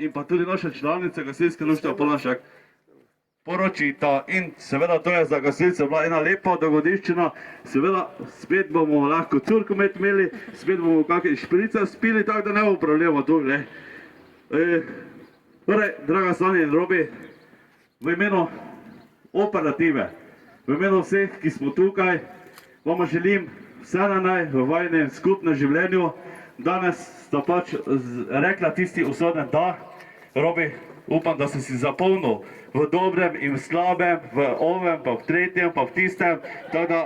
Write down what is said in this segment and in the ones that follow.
in pa tudi naša članica gasilske društva Poljanšek poročita in seveda to je za gasilce bila ena lepa dogodivščina, seveda spet bomo lahko curkomet imeli, spet bomo kakšne šprice spili, tako da ne bo problema tu, ne. Torej, draga Sanja in Robi, v imenu operative, v imenu vseh, ki smo tukaj, vam želim vse naj v vajnem skupnem življenju. Danes sta pač rekla tisti usoden da, Robi, upam, da si zapolnil v dobrem in v slabem, v ovem, pa v tretjem, pa v tistem, tako da,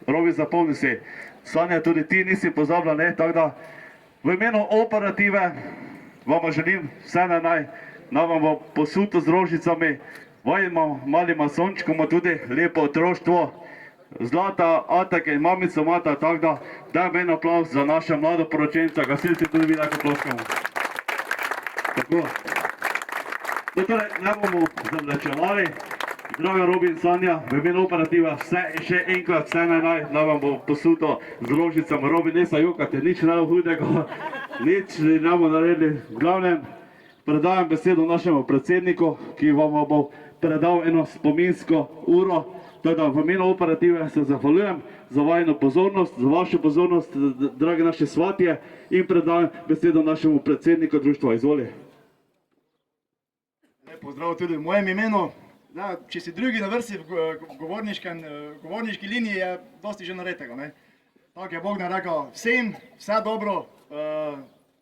Robi, zapolni si. Sanja, tudi ti nisi pozabila, ne, tako da, v imenu operative vam želim vse naj vam bo posuto z rožicami, vajima malima sončkoma tudi lepo otroštvo, Zlata, Atak in mamico Mata, tako da dajmo en aplavz za naša mlada poročenca, gasilci tudi vi lahko ploskamo. Tako. Torej, ne bomo zavlečevali, draga Robi in Sanja, v imenu operativa vse in še enkrat vse naj vam bo posuto z rožicami. Robi, ne se jokate, nič ne bo hudega, nič ne bomo naredili. V glavnem, predajam besedo našemu predsedniku, ki vam bo predal eno spominsko uro. Teda v imenu operative se zahvaljujem za vajno pozornost, za vašo pozornost, dragi naše svatje, in predajam besedo našemu predsedniku društva. Izvoli. Lep pozdrav tudi v mojem imenu. Če si drugi na vrsti v govorniški liniji, je dosti že naredega. Tako je Bog nam rekel vsem, vse dobro,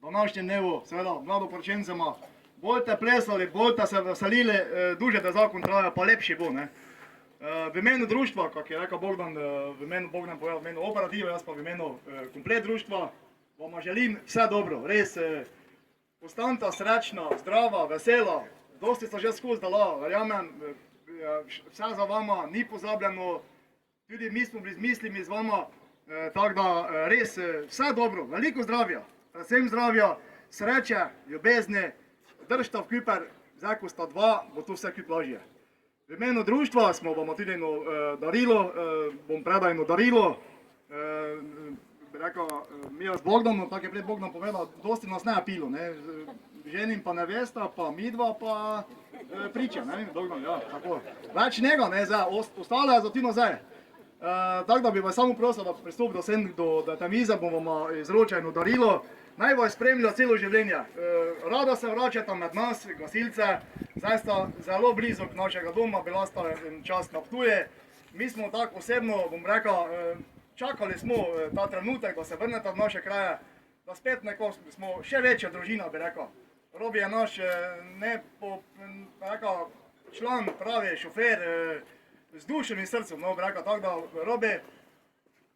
današnjem dnevu, seveda mladoporočencema, boljte plesali, boljte se veselili, duže da zakon traja, pa lepši bo. V imenu društva, kak je rekel Bogdan, v imenu Bogdan povedal, v imenu operative, jaz pa v imenu komplet društva, vam želim vse dobro, res ostanite srečna, zdrava, vesela, dosti sta že skozi dala, verjamem, vse za vama ni pozabljeno, tudi mi smo bili z mislimi z vama, tako da res vse dobro, veliko zdravja, predvsem zdravja, sreče, ljubezni, držite v kuper, zdaj ko sta dva, bo to vse kup lažje. V imenu društva smo vam tudi eno darilo, bom predal eno darilo, bi rekel, mi z Bogdanom, tako je pred Bogdan povedal, dosti nas ne je pilo, ženim pa nevesta, pa midva pa priča, Bogdan, ja, tako. Več njega, ostale je za ti nazaj. Tako da bi vas samo prosil, da pristopite do te mize, bom vam izročil eno darilo. Naj vas spremlja celo življenje. Rada se vračata med nas, gasilce, zdaj sta zelo blizu našega doma, bila sta en čas na Ptuju. Mi smo tako osebno, bom rekel, čakali smo ta trenutek, da se vrnete v naše kraje, da spet neko smo še večja družina, bi rekel. Robi je naš član, pravi šofer, z dušem in srcem, bi rekel, tako da Robi,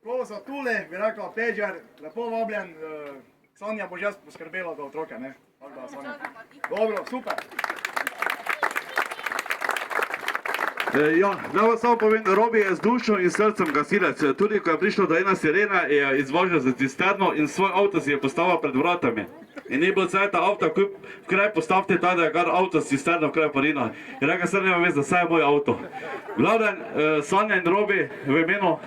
ko za tule, bi rekel, Pedžer, lepo vabljen, Sanja bo že poskrbela za otroke, ne? Dobro, super. Ja, naj vam samo povem, Robi je z dušo in srcem gasilec. Tudi ko je prišlo do ena sirena, je izvožil za cisterno in svoj avto si je postavil pred vratami. In ni bilo cajta avta, v kraj postavite ta, da je kar avto s cisterno v kraj parina. In rekel, sr. nema vez, da vse je moj avto. Glavden, Sanja in Robi v imenu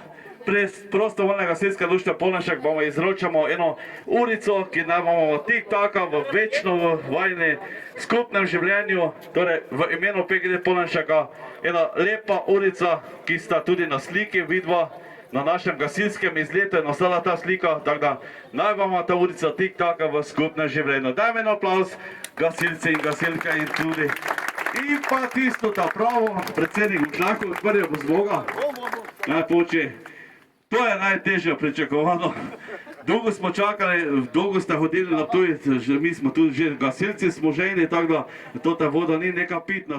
prostovoljnega gasilskega društva Poljanšek bomo izročamo eno urico, ki naj bomo tik-taka v večno vajni skupnem življenju, torej v imenu PGD Poljanšeka, ena lepa urica, ki sta tudi na sliki vidva na našem gasilskem izletu in ostala ta slika, tako da naj bomo ta urica tik-taka v skupnem življenju. Dajme en aplavz, gasilci in gasilke in tudi. In pa tisto ta pravo, predsednik, lahko odprjo bo z Boga. Naj poči. To je najtežje pričakovano. Dolgo smo čakali, dolgo ste hodili na Ptuj, mi smo tudi že gasilci smo žejni, tako da to ta voda ni neka pitna.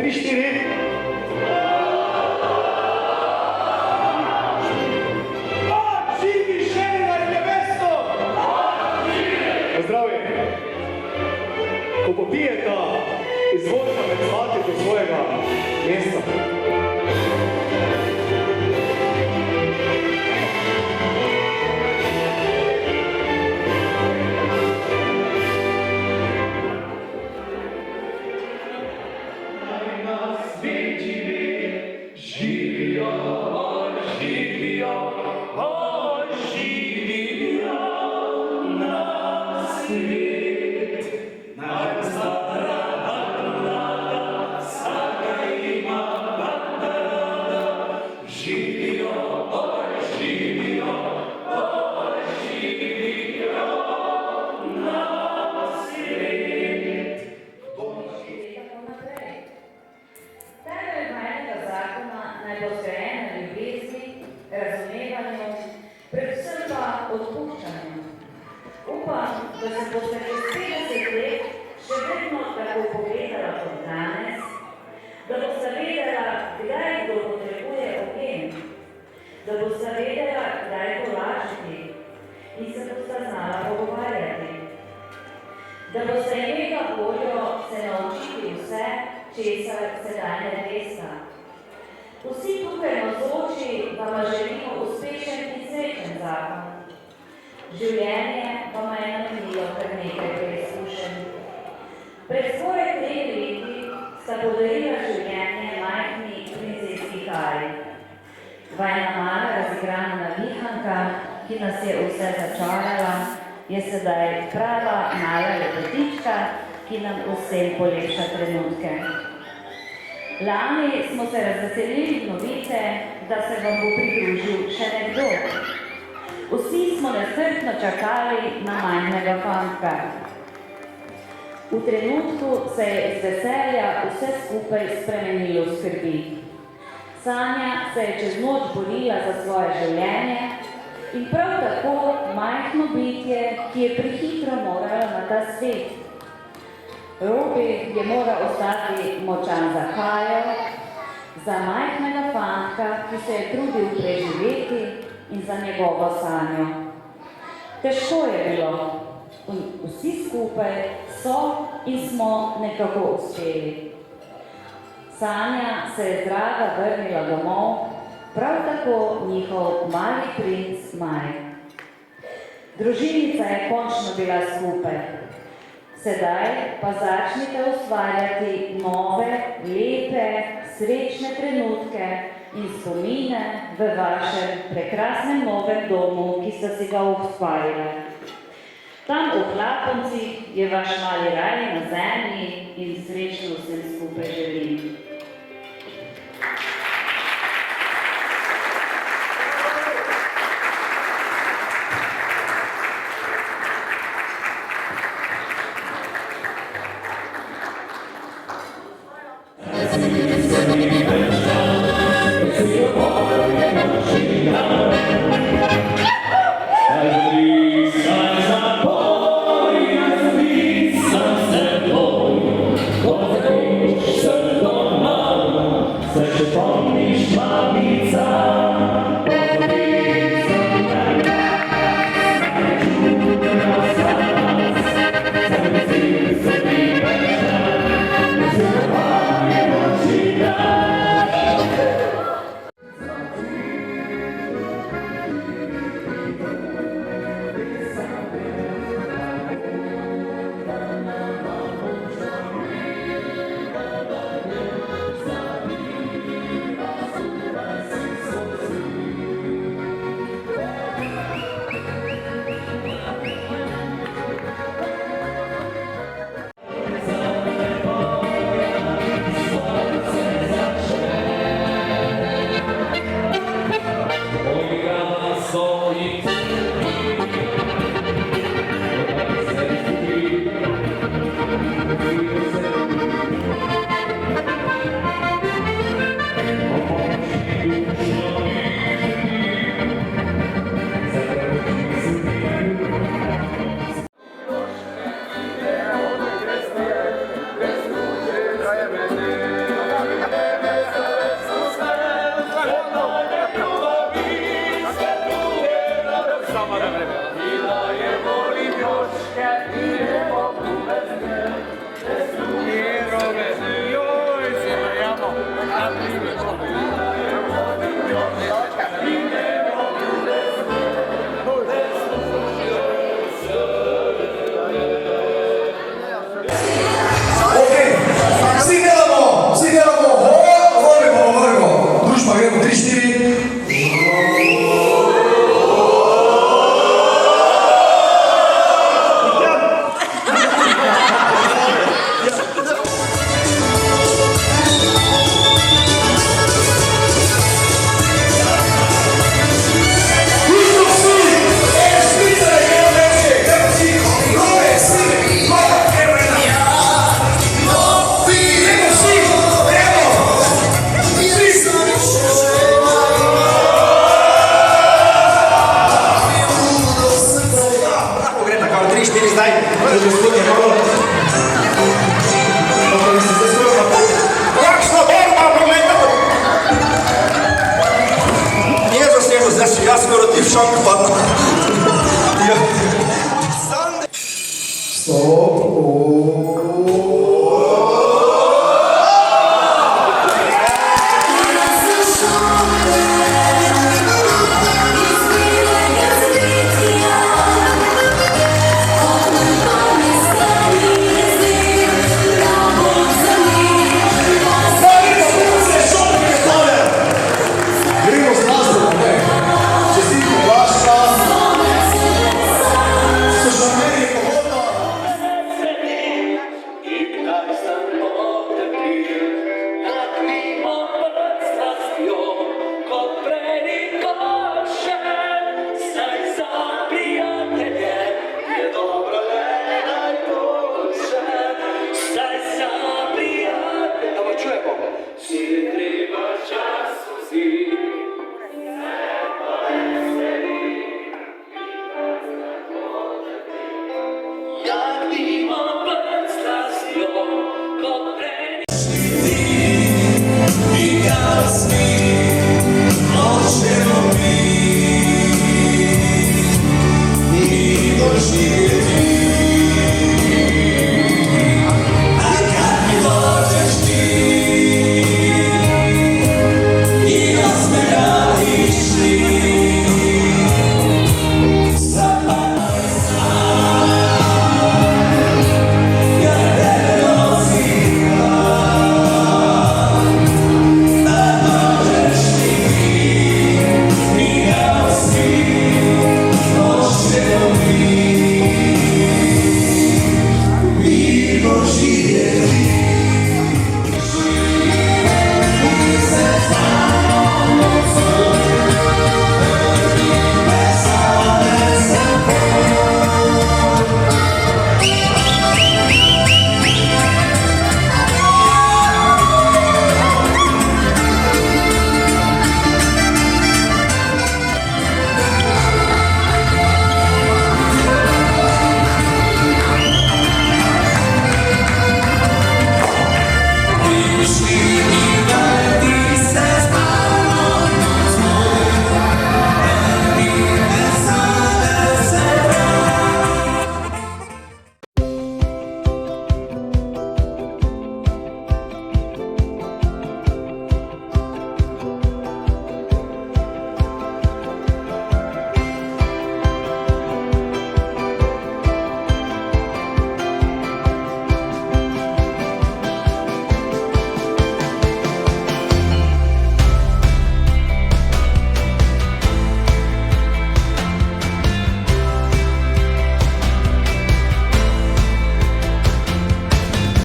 3, 4. Živi žena in nebesto! Zdravje! Ko popijeta, izvolite me zvati do svojega mesta. Predvsem pa odpuščanju. Upam, da se boste čez 50 let še vedno tako pogledala kot danes, da boste vedela, kdaj kdo potrebuje ogen, da boste vedela, kdaj tolažiti in se boste znala pogovarjati, da boste imela voljo se naučiti vse, česar sedaj ne veste. Vsi tukaj navzoči vam želimo uspešen in srečen zakon. Življenje vam je namenilo kar nekaj preizkušenj. Pred skoraj 3 leti sta podarila življenje majhni princeski Kari. Vajna mala razigrana navihanka, ki nas je vse začarala, je sedaj prava mala lepotička, ki nam vsem polepša trenutke. Lani smo se razveselili novice, da se vam bo pridružil še nekdo. Vsi smo nestrpno čakali na majhnega fantka. V trenutku se je iz veselja vse skupaj spremenilo v skrbi. Sanja se je čez noč borila za svoje življenje in prav tako majhno bitje, ki je prehitro moralo na ta svet. Robi je moral ostati močan za Kajo, za majhnega fantka, ki se je trudil preživeti in za njegovo Sanjo. Težko je bilo, vsi skupaj so in smo nekako uspeli. Sanja se je zdrava vrnila domov, prav tako njihov mali princ Maj. Družinica je končno bila skupaj. Sedaj pa začnite ustvarjati nove, lepe, srečne trenutke in spomine v vašem prekrasnem novem domu, ki ste si ga ustvarili. Tam v Klaponcih je vaš mali raj na zemlji in srečno vsem skupaj želim. From these